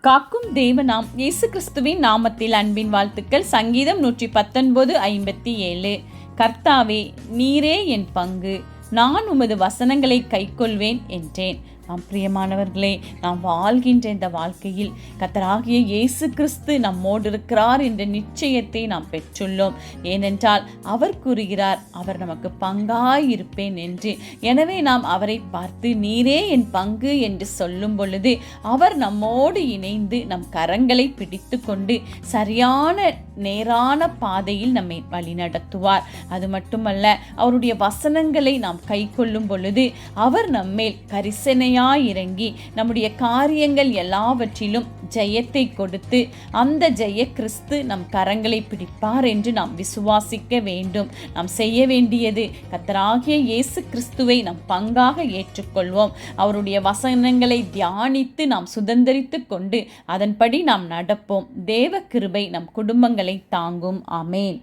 காக்கும் தேவனாம் இயேசு கிறிஸ்துவின் நாமத்தில் அன்பின் வாழ்த்துக்கள். சங்கீதம் 119:57. கர்த்தாவே, நீரே என் பங்கு, நான் உமது வசனங்களை கைக்கொள்வேன் என்றேன். பிரியமானவர்களே, நாம் வாழ்கின்ற இந்த வாழ்க்கையில் கர்த்தராகிய இயேசு கிறிஸ்து நம்மோடு இருக்கிறார் என்ற நிச்சயத்தை நாம் பெற்றுள்ளோம். ஏனென்றால் அவர் கூறுகிறார், அவர் நமக்கு பங்காய் இருப்பேன் என்று. எனவே நாம் அவரை பார்த்து நீரே என் பங்கு என்று சொல்லும் பொழுது அவர் நம்மோடு இணைந்து நம் கரங்களை பிடித்து கொண்டு சரியான நேரான பாதையில் நம்மை வழிநடத்துவார். அது மட்டுமல்ல, அவருடைய வசனங்களை நாம் கை கொள்ளும் பொழுது அவர் நம்மேல் கரிசனை இறங்கி நம்முடைய காரியங்கள் எல்லாவற்றிலும் ஜெயத்தை கொடுத்து அந்த ஜெய கிறிஸ்து நம் கரங்களை பிடிப்பார் என்று நாம் விசுவாசிக்க வேண்டும். நாம் செய்ய வேண்டியது கர்த்தராகிய இயேசு கிறிஸ்துவை நம் பங்காக ஏற்றுக்கொள்வோம். அவருடைய வசனங்களை தியானித்து நாம் சுதந்தரித்து கொண்டு அதன்படி நாம் நடப்போம். தேவ கிருபை நம் குடும்பங்களை தாங்கும். ஆமேன்.